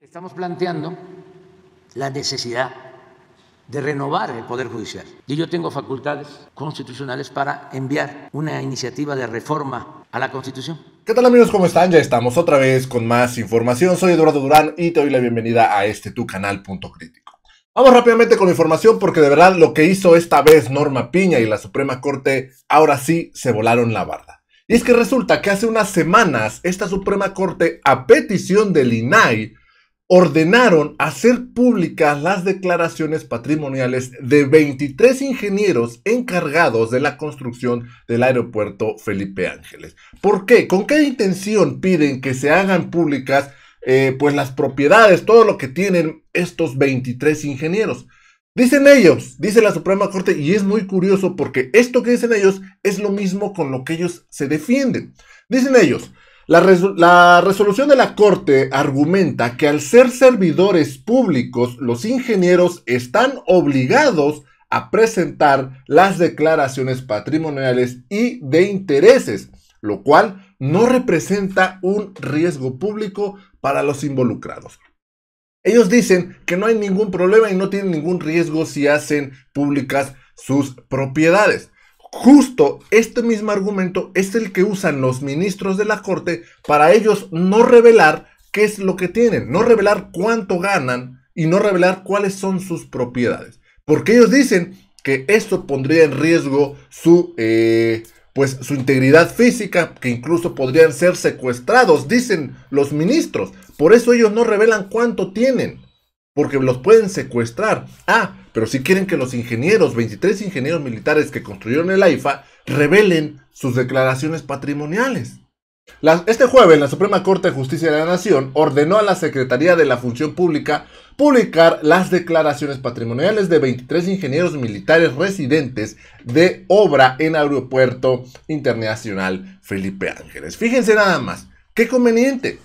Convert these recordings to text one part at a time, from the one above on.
Estamos planteando la necesidad de renovar el Poder Judicial. Y yo tengo facultades constitucionales para enviar una iniciativa de reforma a la Constitución. ¿Qué tal, amigos? ¿Cómo están? Ya estamos otra vez con más información. Soy Eduardo Durán y te doy la bienvenida a este tu canal Punto Crítico. Vamos rápidamente con la información porque de verdad lo que hizo esta vez Norma Piña y la Suprema Corte ahora sí se volaron la barda. Y es que resulta que hace unas semanas esta Suprema Corte, a petición del INAI, ordenaron hacer públicas las declaraciones patrimoniales de 23 ingenieros encargados de la construcción del aeropuerto Felipe Ángeles. ¿Por qué? ¿Con qué intención piden que se hagan públicas pues las propiedades, todo lo que tienen estos 23 ingenieros? Dicen ellos, dice la Suprema Corte, y es muy curioso porque esto que dicen ellos es lo mismo con lo que ellos se defienden. Dicen ellos: la resolución de la Corte argumenta que al ser servidores públicos, los ingenieros están obligados a presentar las declaraciones patrimoniales y de intereses, lo cual no representa un riesgo público para los involucrados. Ellos dicen que no hay ningún problema y no tienen ningún riesgo si hacen públicas sus propiedades. Justo este mismo argumento es el que usan los ministros de la Corte para ellos no revelar qué es lo que tienen, no revelar cuánto ganan y no revelar cuáles son sus propiedades. Porque ellos dicen que esto pondría en riesgo su integridad física, que incluso podrían ser secuestrados, dicen los ministros. Por eso ellos no revelan cuánto tienen, porque los pueden secuestrar. Pero si quieren que los ingenieros, 23 ingenieros militares que construyeron el AIFA, revelen sus declaraciones patrimoniales. Este jueves, la Suprema Corte de Justicia de la Nación ordenó a la Secretaría de la Función Pública publicar las declaraciones patrimoniales de 23 ingenieros militares residentes de obra en Aeropuerto Internacional Felipe Ángeles. Fíjense nada más, qué conveniente.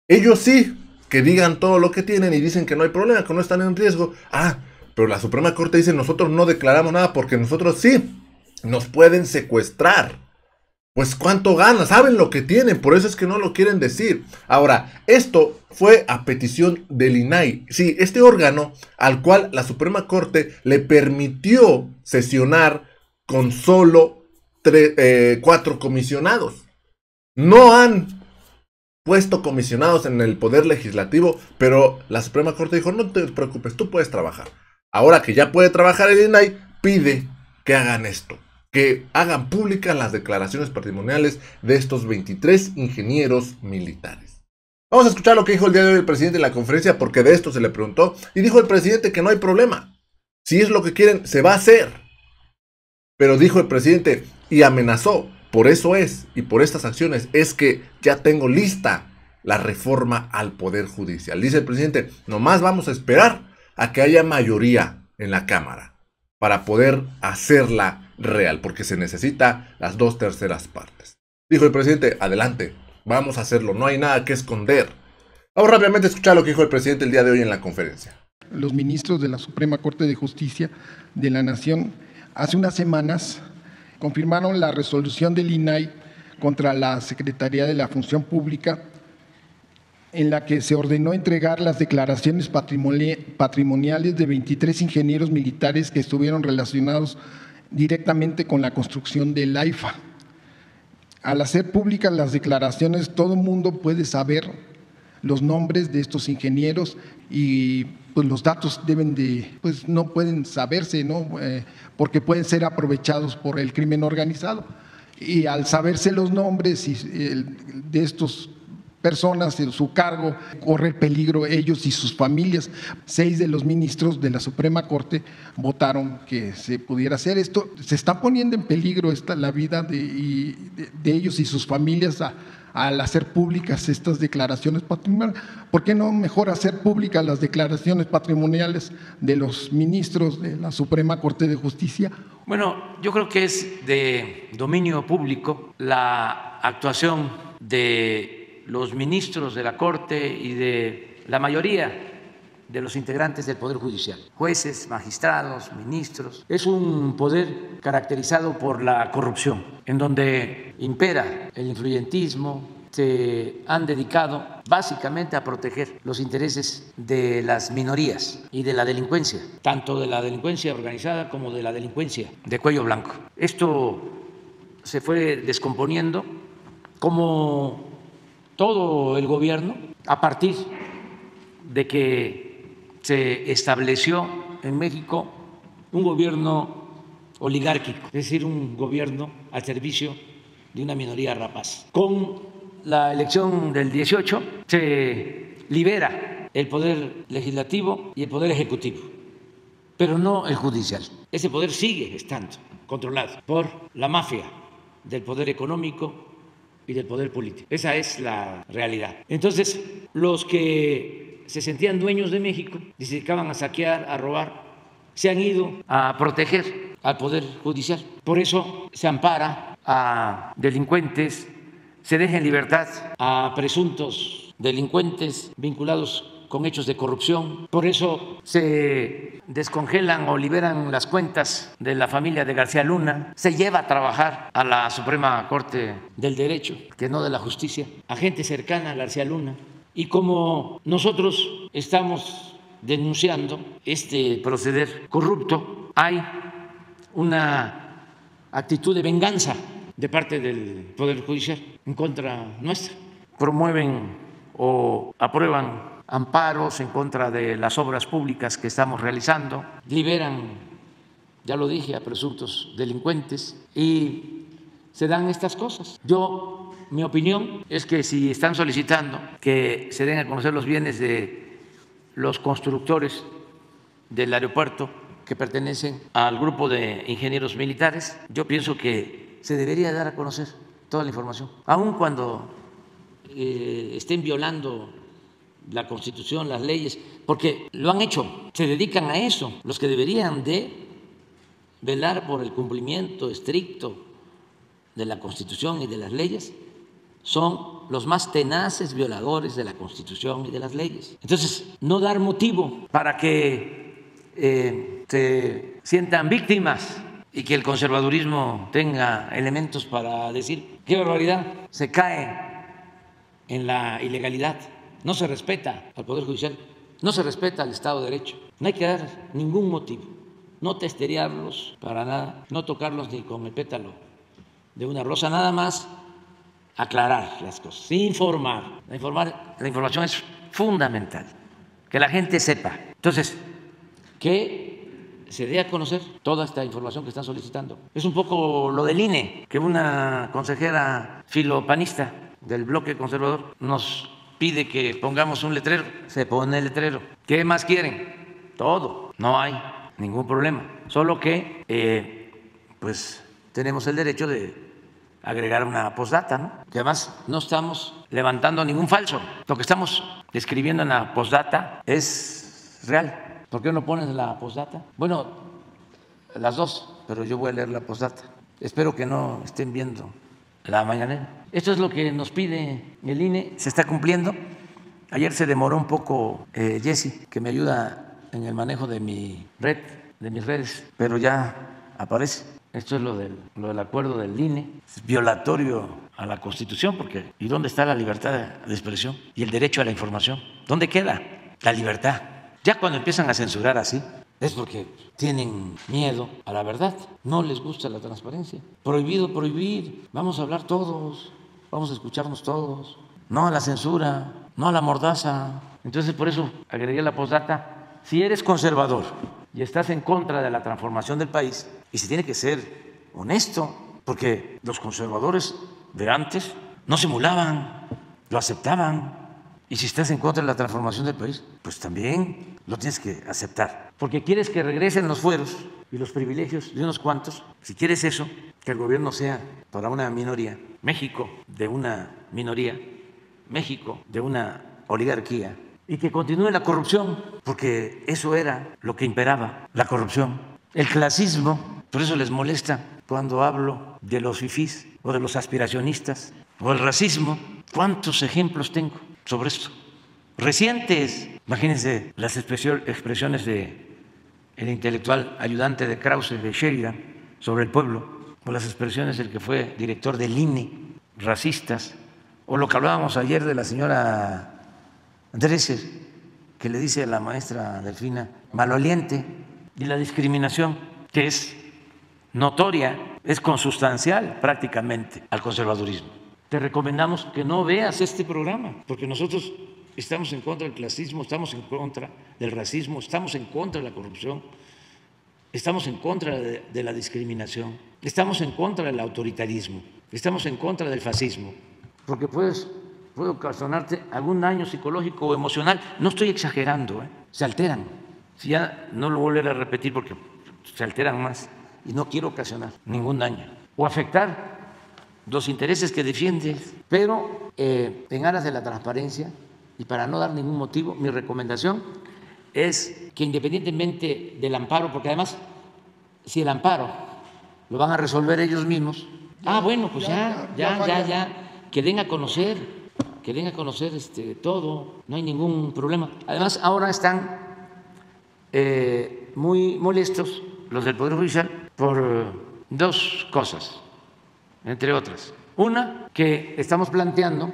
Ellos sí que digan todo lo que tienen y dicen que no hay problema, que no están en riesgo. Pero la Suprema Corte dice: nosotros no declaramos nada porque nosotros sí nos pueden secuestrar. Pues cuánto ganan, saben lo que tienen, por eso es que no lo quieren decir. Ahora, esto fue a petición del INAI. Sí, este órgano al cual la Suprema Corte le permitió sesionar con solo 4 comisionados. No han puesto comisionados en el Poder Legislativo, pero la Suprema Corte dijo: no te preocupes, tú puedes trabajar. Ahora que ya puede trabajar el INAI, pide que hagan esto, que hagan públicas las declaraciones patrimoniales de estos 23 ingenieros militares. Vamos a escuchar lo que dijo el día de hoy el presidente en la conferencia, porque de esto se le preguntó, y dijo el presidente que no hay problema. Si es lo que quieren, se va a hacer. Pero dijo el presidente y amenazó: por eso es, y por estas acciones, es que ya tengo lista la reforma al Poder Judicial. Dice el presidente: nomás vamos a esperar a que haya mayoría en la Cámara para poder hacerla real, porque se necesita las 2/3 partes. Dijo el presidente: adelante, vamos a hacerlo, no hay nada que esconder. Vamos rápidamente a escuchar lo que dijo el presidente el día de hoy en la conferencia. Los ministros de la Suprema Corte de Justicia de la Nación hace unas semanas confirmaron la resolución del INAI contra la Secretaría de la Función Pública, en la que se ordenó entregar las declaraciones patrimoniales de 23 ingenieros militares que estuvieron relacionados directamente con la construcción del AIFA. Al hacer públicas las declaraciones, todo el mundo puede saber los nombres de estos ingenieros y pues los datos no pueden saberse, ¿no? Porque pueden ser aprovechados por el crimen organizado. Y al saberse los nombres de estos personas en su cargo, corre peligro ellos y sus familias. 6 de los ministros de la Suprema Corte votaron que se pudiera hacer esto. Se está poniendo en peligro la vida de ellos y sus familias al hacer públicas estas declaraciones patrimoniales. ¿Por qué no mejor hacer públicas las declaraciones patrimoniales de los ministros de la Suprema Corte de Justicia? Bueno, yo creo que es de dominio público la actuación de los ministros de la Corte y de la mayoría de los integrantes del Poder Judicial, jueces, magistrados, ministros. Es un poder caracterizado por la corrupción, en donde impera el influyentismo, se han dedicado básicamente a proteger los intereses de las minorías y de la delincuencia, tanto de la delincuencia organizada como de la delincuencia de cuello blanco. Esto se fue descomponiendo como todo el gobierno a partir de que se estableció en México un gobierno oligárquico, es decir, un gobierno al servicio de una minoría rapaz. Con la elección del 18 se libera el poder legislativo y el poder ejecutivo, pero no el judicial. Ese poder sigue estando controlado por la mafia del poder económico y del poder político. Esa es la realidad. Entonces, los que se sentían dueños de México y se dedicaban a saquear, a robar, se han ido a proteger al poder judicial. Por eso se ampara a delincuentes, se deja en libertad a presuntos delincuentes vinculados con hechos de corrupción. Por eso se descongelan o liberan las cuentas de la familia de García Luna. Se lleva a trabajar a la Suprema Corte del Derecho, que no de la Justicia, a gente cercana a García Luna. Y como nosotros estamos denunciando este proceder corrupto, hay una actitud de venganza de parte del Poder Judicial en contra nuestra. Promueven o aprueban amparos en contra de las obras públicas que estamos realizando, liberan, ya lo dije, a presuntos delincuentes y se dan estas cosas. Mi opinión es que si están solicitando que se den a conocer los bienes de los constructores del aeropuerto que pertenecen al grupo de ingenieros militares, yo pienso que se debería dar a conocer toda la información, aun cuando estén violando la Constitución, las leyes, porque lo han hecho, se dedican a eso. Los que deberían de velar por el cumplimiento estricto de la Constitución y de las leyes son los más tenaces violadores de la Constitución y de las leyes. Entonces, no dar motivo para que se sientan víctimas y que el conservadurismo tenga elementos para decir qué barbaridad, se cae en la ilegalidad, no se respeta al Poder Judicial, no se respeta al Estado de Derecho. No hay que dar ningún motivo, no testerearlos para nada, no tocarlos ni con el pétalo de una rosa, nada más aclarar las cosas, informar. La información es fundamental, que la gente sepa. Entonces, que se dé a conocer toda esta información que están solicitando. Es un poco lo del INE, que una consejera filopanista del bloque conservador nos pide que pongamos un letrero. Se pone el letrero. ¿Qué más quieren? Todo. No hay ningún problema. Solo que pues tenemos el derecho de agregar una postdata, ¿no? Que además no estamos levantando ningún falso. Lo que estamos escribiendo en la postdata es real. ¿Por qué no pones la postdata? Bueno, las dos, pero yo voy a leer la postdata. Espero que no estén viendo la mañanera. Esto es lo que nos pide el INE, se está cumpliendo. Ayer se demoró un poco Jessy, que me ayuda en el manejo de mi red, de mis redes, pero ya aparece. Esto es lo del acuerdo del INE, es violatorio a la Constitución, porque ¿y dónde está la libertad de expresión y el derecho a la información? ¿Dónde queda la libertad? Ya cuando empiezan a censurar así, es porque tienen miedo a la verdad, no les gusta la transparencia. Prohibido prohibir, vamos a hablar todos, vamos a escucharnos todos, no a la censura, no a la mordaza. Entonces, por eso agregué la postdata. Si eres conservador y estás en contra de la transformación del país, y se tiene que ser honesto, porque los conservadores de antes no simulaban, lo aceptaban. Y si estás en contra de la transformación del país, pues también lo tienes que aceptar. Porque quieres que regresen los fueros y los privilegios de unos cuantos. Si quieres eso, que el gobierno sea para una minoría, México de una minoría, México de una oligarquía, y que continúe la corrupción, porque eso era lo que imperaba, la corrupción. El clasismo, por eso les molesta cuando hablo de los fifís o de los aspiracionistas, o el racismo. ¿Cuántos ejemplos tengo sobre esto? Recientes. Imagínense las expresiones del intelectual ayudante de Krause, de Sheridan, sobre el pueblo, o las expresiones del que fue director del INE, racistas, O lo que hablábamos ayer de la señora Dresser, que le dice a la maestra Delfina maloliente, y la discriminación, que es notoria, es consustancial prácticamente al conservadurismo. Te recomendamos que no veas este programa, porque nosotros estamos en contra del clasismo, estamos en contra del racismo, estamos en contra de la corrupción, estamos en contra de la discriminación, estamos en contra del autoritarismo, estamos en contra del fascismo, porque puede ocasionarte algún daño psicológico o emocional. No estoy exagerando, se alteran. Si ya no lo volveré a repetir porque se alteran más y no quiero ocasionar ningún daño o afectar los intereses que defiendes, pero en aras de la transparencia y para no dar ningún motivo, mi recomendación es que independientemente del amparo, porque además si el amparo lo van a resolver ellos mismos, bueno, pues ya, que den a conocer, todo, no hay ningún problema. Además ahora están muy molestos los del Poder Judicial por dos cosas, entre otras. Una, que estamos planteando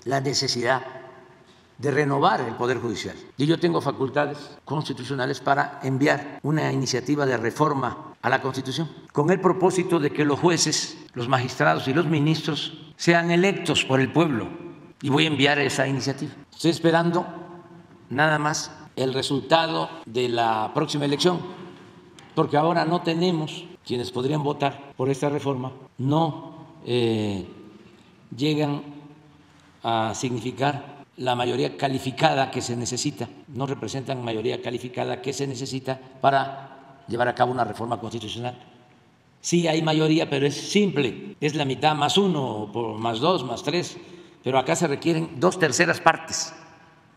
la necesidad de renovar el Poder Judicial. Y yo tengo facultades constitucionales para enviar una iniciativa de reforma a la Constitución, con el propósito de que los jueces, los magistrados y los ministros sean electos por el pueblo. Y voy a enviar esa iniciativa. Estoy esperando nada más el resultado de la próxima elección, porque ahora no tenemos quienes podrían votar por esta reforma, no llegan a significar la mayoría calificada que se necesita, no representan mayoría calificada que se necesita para llevar a cabo una reforma constitucional. Sí hay mayoría, pero es simple, es la mitad más uno, más dos, más tres, pero acá se requieren 2/3 partes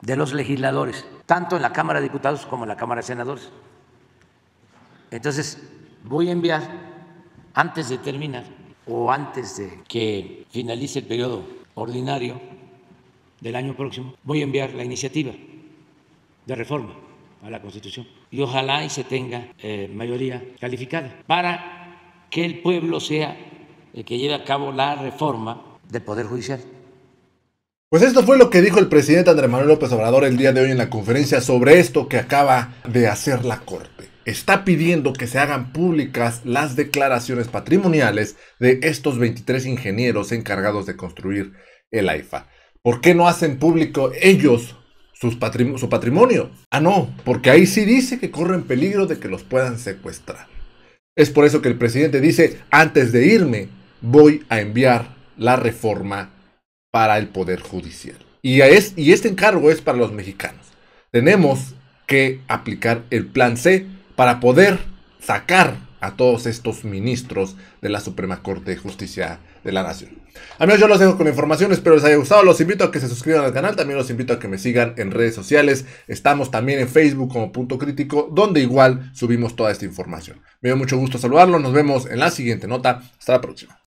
de los legisladores, tanto en la Cámara de Diputados como en la Cámara de Senadores. Entonces, voy a enviar, antes de terminar o antes de que finalice el periodo ordinario del año próximo, voy a enviar la iniciativa de reforma a la Constitución y ojalá y se tenga mayoría calificada para que el pueblo sea el que lleve a cabo la reforma del Poder Judicial. Pues esto fue lo que dijo el presidente Andrés Manuel López Obrador el día de hoy en la conferencia sobre esto que acaba de hacer la Corte. Está pidiendo que se hagan públicas las declaraciones patrimoniales de estos 23 ingenieros encargados de construir el AIFA. ¿Por qué no hacen público ellos su patrimonio? No, porque ahí sí dice que corren peligro de que los puedan secuestrar. Es por eso que el presidente dice, antes de irme, voy a enviar la reforma para el Poder Judicial. Y este encargo es para los mexicanos. Tenemos que aplicar el plan C para poder sacar a todos estos ministros de la Suprema Corte de Justicia de la Nación. Amigos, yo los dejo con la información, espero les haya gustado, los invito a que se suscriban al canal, también los invito a que me sigan en redes sociales, estamos también en Facebook como Punto Crítico, donde igual subimos toda esta información. Me dio mucho gusto saludarlos, nos vemos en la siguiente nota, hasta la próxima.